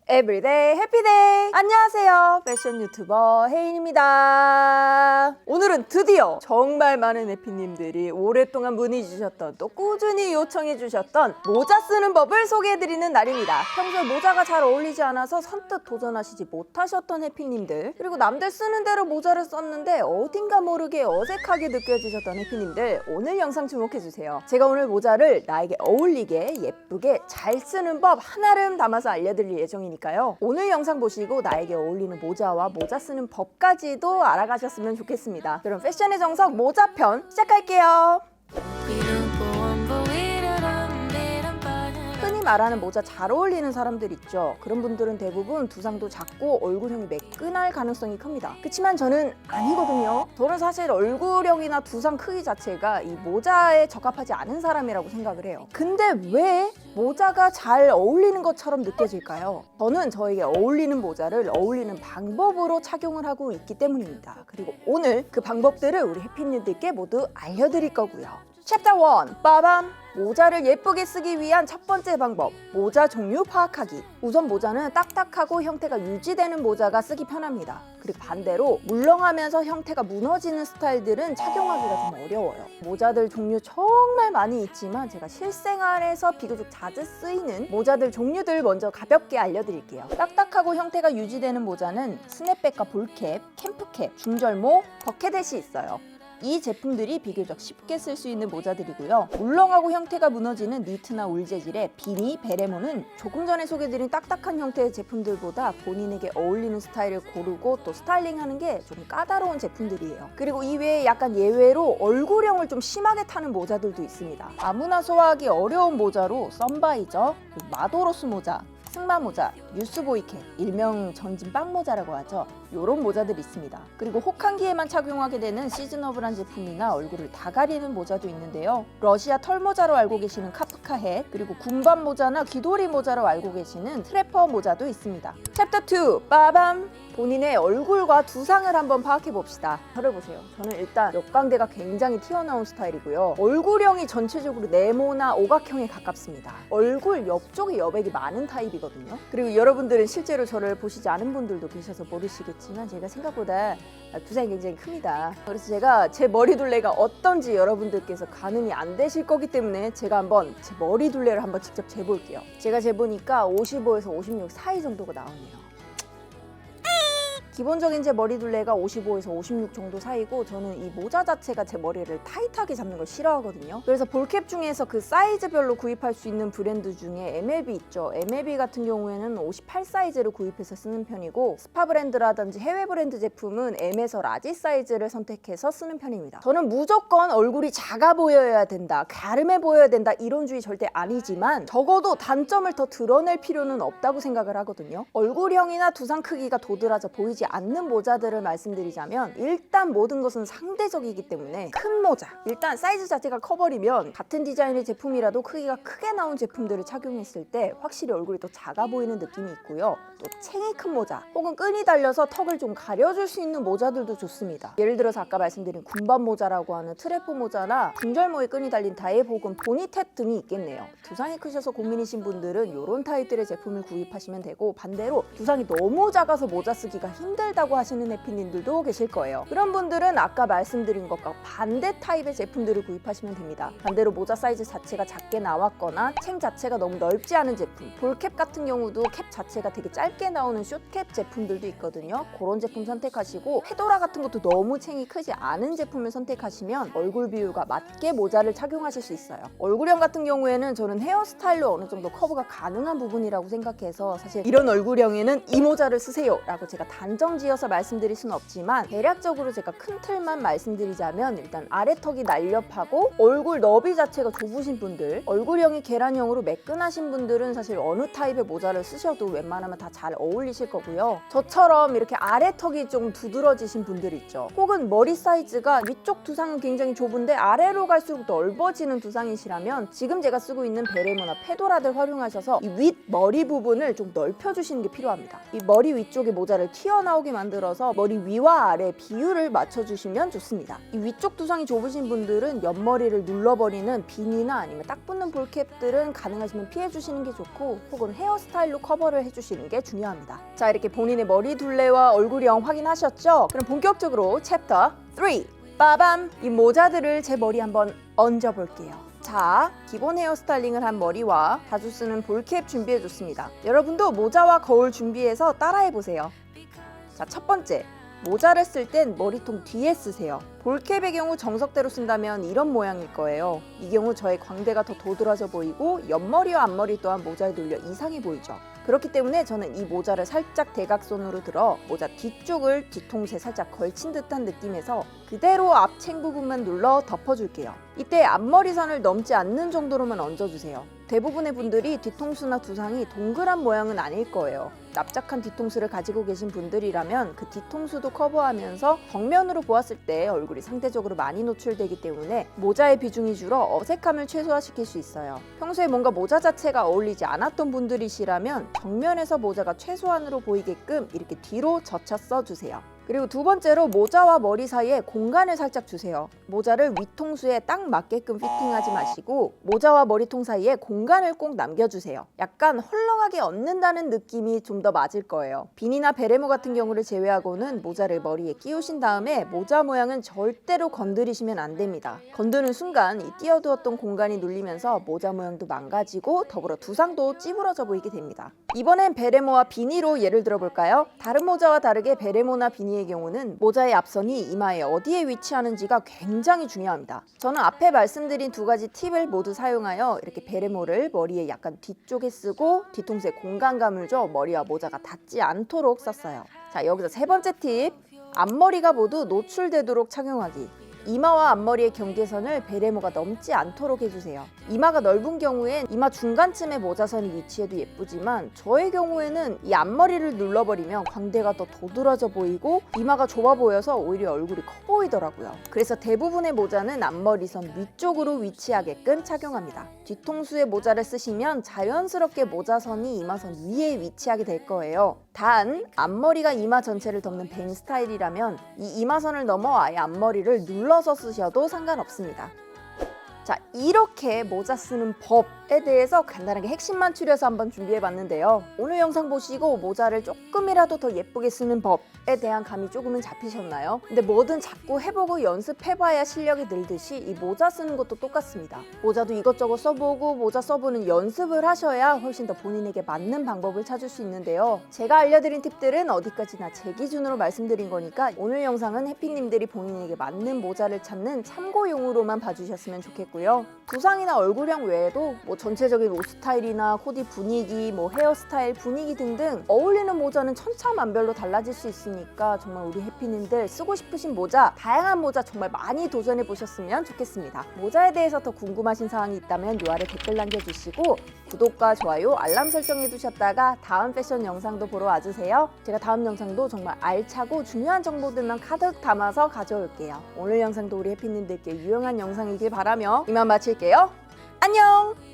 에브리데이 해피데이! 안녕하세요, 패션 유튜버 혜인입니다. 오늘은 드디어 정말 많은 해피님들이 오랫동안 문의 주셨던, 또 꾸준히 요청해 주셨던 모자 쓰는 법을 소개해드리는 날입니다. 평소에 모자가 잘 어울리지 않아서 선뜻 도전하시지 못하셨던 해피님들, 그리고 남들 쓰는 대로 모자를 썼는데 어딘가 모르게 어색하게 느껴지셨던 해피님들, 오늘 영상 주목해주세요. 제가 오늘 모자를 나에게 어울리게 예쁘게 잘 쓰는 법 하나름 담아서 알려드릴 예정이니까요. 오늘 영상 보시고 나에게 어울리는 모자와 모자 쓰는 법까지도 알아가셨으면 좋겠습니다. 그럼 패션의 정석 모자편 시작할게요. 흔히 말하는 모자 잘 어울리는 사람들 있죠. 그런 분들은 대부분 두상도 작고 얼굴형이 매끈할 가능성이 큽니다. 그렇지만 저는 아니거든요. 저는 사실 얼굴형이나 두상 크기 자체가 이 모자에 적합하지 않은 사람이라고 생각을 해요. 근데 왜 모자가 잘 어울리는 것처럼 느껴질까요? 저는 저에게 어울리는 모자를 어울리는 방법으로 착용을 하고 있기 때문입니다. 그리고 오늘 그 방법들을 우리 해피님들께 모두 알려드릴 거고요. 챕터 1, 빠밤! 모자를 예쁘게 쓰기 위한 첫 번째 방법, 모자 종류 파악하기. 우선 모자는 딱딱하고 형태가 유지되는 모자가 쓰기 편합니다. 그리고 반대로 물렁하면서 형태가 무너지는 스타일들은 착용하기가 좀 어려워요. 모자들 종류 정말 많이 있지만 제가 실생활에서 비교적 자주 쓰이는 모자들 종류들 먼저 가볍게 알려드릴게요. 딱딱하고 형태가 유지되는 모자는 스냅백과 볼캡, 캠프캡, 중절모, 버켓햇이 있어요. 이 제품들이 비교적 쉽게 쓸 수 있는 모자들이고요. 물렁하고 형태가 무너지는 니트나 울 재질의 비니, 베레모는 조금 전에 소개드린 딱딱한 형태의 제품들보다 본인에게 어울리는 스타일을 고르고 또 스타일링하는 게 좀 까다로운 제품들이에요. 그리고 이외에 약간 예외로 얼굴형을 좀 심하게 타는 모자들도 있습니다. 아무나 소화하기 어려운 모자로 썬바이저, 마도로스 모자, 승마 모자, 뉴스보이캡, 일명 전진 빵모자라고 하죠. 이런 모자들이 있습니다. 그리고 혹한기에만 착용하게 되는 시즈너블한 제품이나 얼굴을 다 가리는 모자도 있는데요. 러시아 털모자로 알고 계시는 카프카햇, 그리고 군밤 모자나 귀돌이 모자로 알고 계시는 트래퍼 모자도 있습니다. 챕터 2, 빠밤! 본인의 얼굴과 두상을 한번 파악해 봅시다. 저를 보세요. 저는 일단 역광대가 굉장히 튀어나온 스타일이고요. 얼굴형이 전체적으로 네모나 오각형에 가깝습니다. 얼굴 옆쪽에 여백이 많은 타입이거든요. 그리고 여러분들은 실제로 저를 보시지 않은 분들도 계셔서 모르시겠지만 제가 생각보다 두상이 굉장히 큽니다. 그래서 제가 제 머리둘레가 어떤지 여러분들께서 가늠이 안 되실 거기 때문에 제가 한번 제 머리둘레를 한번 직접 재볼게요. 제가 재보니까 55에서 56 사이 정도가 나오네요. 기본적인 제 머리둘레가 55에서 56 정도 사이고, 저는 이 모자 자체가 제 머리를 타이트하게 잡는 걸 싫어하거든요. 그래서 볼캡 중에서 그 사이즈별로 구입할 수 있는 브랜드 중에 MLB 있죠. MLB 같은 경우에는 58 사이즈를 구입해서 쓰는 편이고, 스파 브랜드라든지 해외 브랜드 제품은 M에서 라지 사이즈를 선택해서 쓰는 편입니다. 저는 무조건 얼굴이 작아 보여야 된다, 갸름해 보여야 된다 이런 주의 절대 아니지만 적어도 단점을 더 드러낼 필요는 없다고 생각을 하거든요. 얼굴형이나 두상 크기가 도드라져 보이지 않는 모자들을 말씀드리자면, 일단 모든 것은 상대적이기 때문에 큰 모자, 일단 사이즈 자체가 커버리면 같은 디자인의 제품이라도 크기가 크게 나온 제품들을 착용했을 때 확실히 얼굴이 더 작아 보이는 느낌이 있고요. 또 챙이 큰 모자 혹은 끈이 달려서 턱을 좀 가려줄 수 있는 모자들도 좋습니다. 예를 들어서 아까 말씀드린 군밤 모자라고 하는 트래퍼 모자나 중절모에 끈이 달린 다이브 혹은 보니텟 등이 있겠네요. 두상이 크셔서 고민이신 분들은 이런 타입들의 제품을 구입하시면 되고, 반대로 두상이 너무 작아서 모자 쓰기가 힘들다고 하시는 해피님들도 계실 거예요. 그런 분들은 아까 말씀드린 것과 반대 타입의 제품들을 구입하시면 됩니다. 반대로 모자 사이즈 자체가 작게 나왔거나 챙 자체가 너무 넓지 않은 제품, 볼캡 같은 경우도 캡 자체가 되게 짧게 나오는 숏캡 제품들도 있거든요. 그런 제품 선택하시고, 페도라 같은 것도 너무 챙이 크지 않은 제품을 선택하시면 얼굴 비율과 맞게 모자를 착용하실 수 있어요. 얼굴형 같은 경우에는 저는 헤어스타일로 어느 정도 커버가 가능한 부분이라고 생각해서, 사실 이런 얼굴형에는 이 모자를 쓰세요 라고 제가 단정지어서 말씀드릴 수는 없지만, 대략적으로 제가 큰 틀만 말씀드리자면, 일단 아래턱이 날렵하고 얼굴 너비 자체가 좁으신 분들, 얼굴형이 계란형으로 매끈하신 분들은 사실 어느 타입의 모자를 쓰셔도 웬만하면 다 잘 어울리실 거고요. 저처럼 이렇게 아래턱이 좀 두드러지신 분들 있죠. 혹은 머리 사이즈가 위쪽 두상은 굉장히 좁은데 아래로 갈수록 넓어지는 두상이시라면 지금 제가 쓰고 있는 베레모나 페도라들 활용하셔서 이 윗 머리 부분을 좀 넓혀주시는 게 필요합니다. 이 머리 위쪽에 모자를 튀어나온 나오게 만들어서 머리 위와 아래 비율을 맞춰주시면 좋습니다. 이 위쪽 두상이 좁으신 분들은 옆머리를 눌러버리는 비니나 아니면 딱 붙는 볼캡들은 가능하시면 피해주시는 게 좋고, 혹은 헤어스타일로 커버를 해주시는 게 중요합니다. 자, 이렇게 본인의 머리 둘레와 얼굴형 확인하셨죠? 그럼 본격적으로 챕터 3! 빠밤! 이 모자들을 제 머리 한번 얹어볼게요. 자, 기본 헤어스타일링을 한 머리와 자주 쓰는 볼캡 준비해줬습니다. 여러분도 모자와 거울 준비해서 따라해보세요. 자, 첫 번째, 모자를 쓸 땐 머리통 뒤에 쓰세요. 볼캡의 경우 정석대로 쓴다면 이런 모양일 거예요. 이 경우 저의 광대가 더 도드라져 보이고 옆머리와 앞머리 또한 모자에 눌려 이상해 보이죠. 그렇기 때문에 저는 이 모자를 살짝 대각선으로 들어 모자 뒤쪽을 뒤통수에 살짝 걸친 듯한 느낌에서 그대로 앞챙 부분만 눌러 덮어줄게요. 이때 앞머리선을 넘지 않는 정도로만 얹어주세요. 대부분의 분들이 뒤통수나 두상이 동그란 모양은 아닐 거예요. 납작한 뒤통수를 가지고 계신 분들이라면 그 뒤통수도 커버하면서 정면으로 보았을 때 얼굴이 상대적으로 많이 노출되기 때문에 모자의 비중이 줄어 어색함을 최소화시킬 수 있어요. 평소에 뭔가 모자 자체가 어울리지 않았던 분들이시라면 정면에서 모자가 최소한으로 보이게끔 이렇게 뒤로 젖혀 써주세요. 그리고 두 번째로 모자와 머리 사이에 공간을 살짝 주세요. 모자를 위통수에 딱 맞게끔 피팅하지 마시고 모자와 머리통 사이에 공간을 꼭 남겨주세요. 약간 헐렁하게 얹는다는 느낌이 좀 더 맞을 거예요. 비니나 베레모 같은 경우를 제외하고는 모자를 머리에 끼우신 다음에 모자 모양은 절대로 건드리시면 안 됩니다. 건드는 순간 이 띄어두었던 공간이 눌리면서 모자 모양도 망가지고 더불어 두상도 찌부러져 보이게 됩니다. 이번엔 베레모와 비니로 예를 들어볼까요? 다른 모자와 다르게 베레모나 비니의 경우는 모자의 앞선이 이마에 어디에 위치하는지가 굉장히 중요합니다. 저는 앞에 말씀드린 두 가지 팁을 모두 사용하여 이렇게 베레모를 머리에 약간 뒤쪽에 쓰고 뒤통수에 공간감을 줘 머리와 모자가 닿지 않도록 썼어요. 자, 여기서 세 번째 팁, 앞머리가 모두 노출되도록 착용하기. 이마와 앞머리의 경계선을 베레모가 넘지 않도록 해주세요. 이마가 넓은 경우엔 이마 중간쯤에 모자선이 위치해도 예쁘지만 저의 경우에는 이 앞머리를 눌러버리면 광대가 더 도드라져 보이고 이마가 좁아 보여서 오히려 얼굴이 커 보이더라고요. 그래서 대부분의 모자는 앞머리선 위쪽으로 위치하게끔 착용합니다. 뒤통수에 모자를 쓰시면 자연스럽게 모자선이 이마선 위에 위치하게 될 거예요. 단, 앞머리가 이마 전체를 덮는 뱅 스타일이라면 이 이마선을 넘어 아예 앞머리를 눌러서 쓰셔도 상관없습니다. 자, 이렇게 모자 쓰는 법에 대해서 간단하게 핵심만 추려서 한번 준비해봤는데요. 오늘 영상 보시고 모자를 조금이라도 더 예쁘게 쓰는 법에 대한 감이 조금은 잡히셨나요? 근데 뭐든 자꾸 해보고 연습해봐야 실력이 늘듯이 이 모자 쓰는 것도 똑같습니다. 모자도 이것저것 써보고 모자 써보는 연습을 하셔야 훨씬 더 본인에게 맞는 방법을 찾을 수 있는데요. 제가 알려드린 팁들은 어디까지나 제 기준으로 말씀드린 거니까 오늘 영상은 해피님들이 본인에게 맞는 모자를 찾는 참고용으로만 봐주셨으면 좋겠고요. 두상이나 얼굴형 외에도 전체적인 옷 스타일이나 코디 분위기, 헤어스타일 분위기 등등 어울리는 모자는 천차만별로 달라질 수 있으니까 정말 우리 해피님들 쓰고 싶으신 모자, 다양한 모자 정말 많이 도전해 보셨으면 좋겠습니다. 모자에 대해서 더 궁금하신 사항이 있다면 요 아래 댓글 남겨주시고 구독과 좋아요, 알람 설정해 두셨다가 다음 패션 영상도 보러 와주세요. 제가 다음 영상도 정말 알차고 중요한 정보들만 가득 담아서 가져올게요. 오늘 영상도 우리 해피님들께 유용한 영상이길 바라며 이만 마칠게요. 안녕!